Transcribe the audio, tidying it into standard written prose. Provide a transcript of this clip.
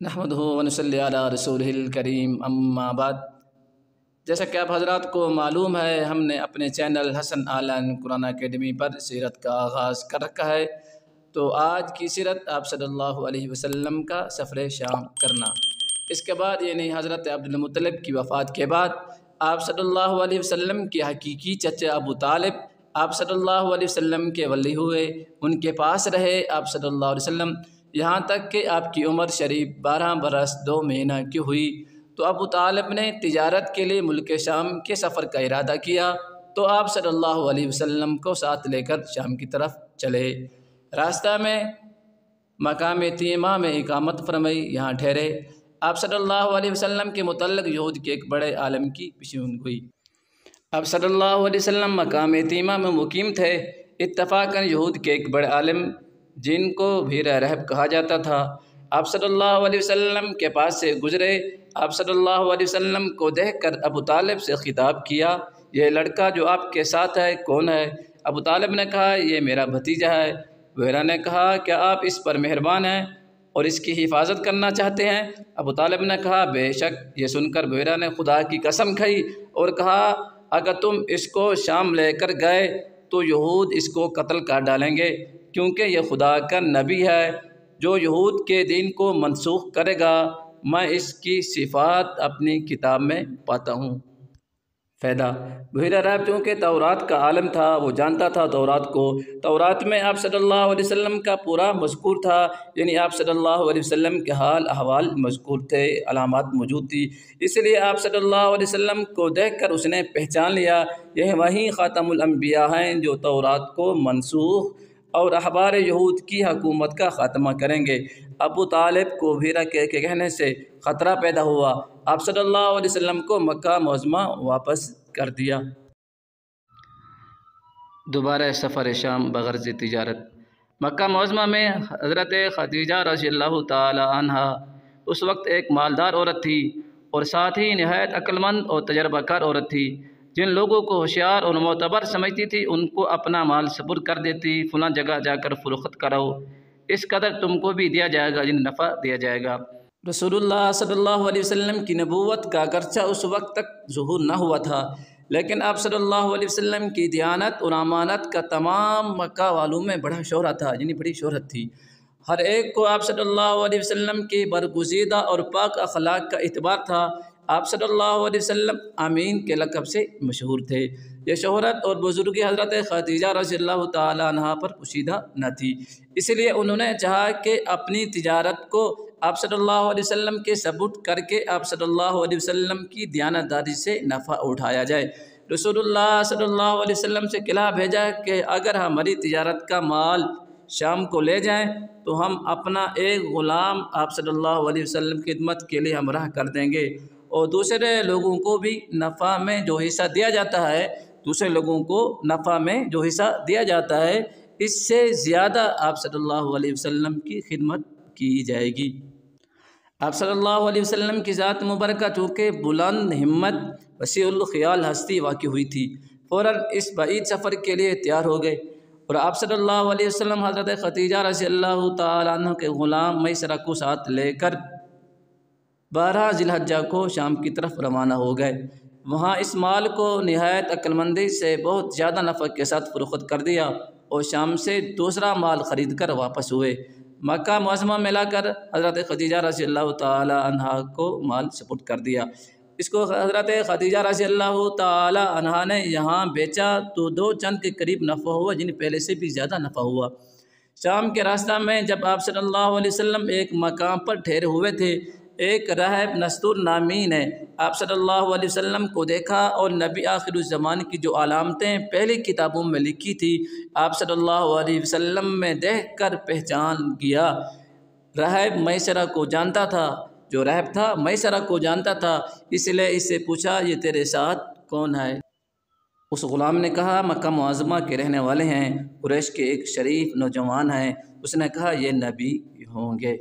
نحمدہ ونصلی علی رسولہ الکریم اما بعد۔ جیسا کہ آپ حضرات کو معلوم ہے، ہم نے اپنے چینل حسن آنلائن قرآن اکیڈمی پر سیرت کا آغاز کر رکھا ہے۔ تو آج کی سیرت آپ صلی اللہ علیہ وسلم کا سفر شام کرنا، اس کے بعد یعنی حضرت عبدالمطلب کی وفات کے بعد آپ صلی اللہ علیہ وسلم کے حقیقی چچا ابو طالب آپ صلی اللہ علیہ وسلم کے ولی ہوئے، ان کے پاس رہے آپ صلی اللہ علیہ وسلم، یہاں تک کہ آپ کی عمر شریف 12 برس 2 مہینہ کی ہوئی۔ تو ابو طالب نے تجارت کے لیے ملک شام کے سفر کا ارادہ کیا، تو آپ صلی اللہ علیہ وسلم کو ساتھ لے کر شام کی طرف چلے۔ راستہ میں مقام تیمہ میں اقامت فرمائی، یہاں ٹھہرے۔ آپ صلی اللہ علیہ وسلم کے متعلق یہود کے ایک بڑے عالم کی پیشین گوئی۔ آپ صلی اللہ علیہ وسلم مقام تیمہ میں مقیم تھے۔ اتفاقاً یہود کے ایک بڑے عالم جن کو بھیر رہب کہا جاتا تھا، آپ صلی اللہ علیہ وسلم کے پاس سے گزرے۔ آپ صلی اللہ علیہ وسلم کو دیکھ کر ابو طالب سے خطاب کیا، یہ لڑکا جو آپ کے ساتھ ہے کون ہے؟ ابو طالب نے کہا، یہ میرا بھتیجا ہے۔ بحیرہ نے کہا، کیا آپ اس پر مہربان ہیں اور اس کی حفاظت کرنا چاہتے ہیں؟ ابو طالب نے کہا، بے شک۔ یہ سن کر بحیرہ نے خدا کی قسم کھائی اور کہا، اگر تم اس کو شام لے کر گئے تو یہود اس کو قتل کر ڈالیں گے، کیونکہ یہ خدا کا نبی ہے جو یہود کے دین کو منسوخ کرے گا۔ میں اس کی صفات اپنی کتاب میں پاتا ہوں۔ فائدہ: بحیرہ راہب چونکہ تورات کا عالم تھا، وہ جانتا تھا تورات کو۔ تورات میں آپ صلی اللہ علیہ وسلم کا پورا مذکور تھا، یعنی آپ صلی اللہ علیہ وسلم کے حال احوال مذکور تھے، علامات موجود تھی۔ اس لیے آپ صلی اللہ علیہ وسلم کو دیکھ کر اس نے پہچان لیا، یہ وہی خاتم الانبیاء ہیں جو تورات کو منسوخ اور احبار یہود کی حکومت کا خاتمہ کریں گے۔ ابو طالب کو بحیرہ کے کہنے سے خطرہ پیدا ہوا، آپ صلی اللہ علیہ وسلم کو مکہ معظمہ واپس کر دیا۔ دوبارہ سفر شام بغرض تجارت۔ مکہ معظمہ میں حضرت خدیجہ رضی اللہ تعالی عنہ اس وقت ایک مالدار عورت تھی اور ساتھ ہی نہایت عقل مند اور تجربہ کار عورت تھی۔ جن لوگوں کو ہوشیار اور معتبر سمجھتی تھی ان کو اپنا مال سپرد کر دیتی، فلاں جگہ جا کر فروخت کرو، اس قدر تم کو بھی دیا جائے گا جن نفع دیا جائے گا۔ رسول اللہ صلی اللہ علیہ وسلم کی نبوت کا اگرچہ اس وقت تک ظہور نہ ہوا تھا، لیکن آپ صلی اللہ علیہ وسلم کی دیانت اور امانت کا تمام مکہ والوں میں بڑا شہرہ تھا، یعنی بڑی شہرت تھی۔ ہر ایک کو آپ صلی اللہ علیہ وسلم کی برگزیدہ اور پاک اخلاق کا اعتبار تھا۔ آپ صلی اللہ علیہ وسلم امین کے لقب سے مشہور تھے۔ یہ شہرت اور بزرگی حضرت خدیجہ رضی اللہ تعالی عنہ پر پوشیدہ نہ تھی، اس لیے انہوں نے چاہا کہ اپنی تجارت کو آپ صلی اللہ علیہ وسلم کے ثبوت کر کے آپ صلی اللہ علیہ وسلم کی دیانتداری سے نفع اٹھایا جائے۔ رسول اللہ صلی اللہ علیہ وسلم سے کہا بھیجا کہ اگر ہماری تجارت کا مال شام کو لے جائیں تو ہم اپنا ایک غلام آپ صلی اللہ علیہ وسلم کی خدمت کے لیے ہمراہ کر دیں گے، اور دوسرے لوگوں کو بھی نفع میں جو حصہ دیا جاتا ہے، دوسرے لوگوں کو نفع میں جو حصہ دیا جاتا ہے اس سے زیادہ آپ صلی اللہ علیہ وسلم کی خدمت کی جائے گی۔ آپ صلی اللہ علیہ وسلم کی ذات مبارکہ چونکہ بلند ہمت، وسیع الخیال ہستی واقع ہوئی تھی، فوراً اس بعید سفر کے لیے تیار ہو گئے، اور آپ صلی اللہ علیہ وسلم حضرت خدیجہ رضی اللہ تعالیٰ عنہ کے غلام میسرہ کو ساتھ لے کر 12 ذی الحجہ کو شام کی طرف روانہ ہو گئے۔ وہاں اس مال کو نہایت عقل مندی سے بہت زیادہ نفع کے ساتھ فروخت کر دیا اور شام سے دوسرا مال خرید کر واپس ہوئے۔ مکہ معظمہ میں لا کر حضرت خدیجہ رضی اللہ تعالی عنہ کو مال سپرد کر دیا۔ اس کو حضرت خدیجہ رضی اللہ تعالی عنہ نے یہاں بیچا تو 2 چند کے قریب نفع ہوا، جن پہلے سے بھی زیادہ نفع ہوا۔ شام کے راستہ میں جب آپ صلی اللہ علیہ وسلم ایک مقام پر ٹھہرے ہوئے تھے، ایک راہب نستور نامی نے آپ صلی اللہ علیہ وسلم کو دیکھا اور نبی آخر الزمان کی جو علامتیں پہلی کتابوں میں لکھی تھی آپ صلی اللہ علیہ وسلم میں دیکھ کر پہچان گیا۔ راہب میسرہ کو جانتا تھا، جو راہب تھا میسرہ کو جانتا تھا، اس لیے اس سے پوچھا، یہ تیرے ساتھ کون ہے؟ اس غلام نے کہا، مکہ معظمہ کے رہنے والے ہیں، قریش کے ایک شریف نوجوان ہیں۔ اس نے کہا، یہ نبی ہوں گے۔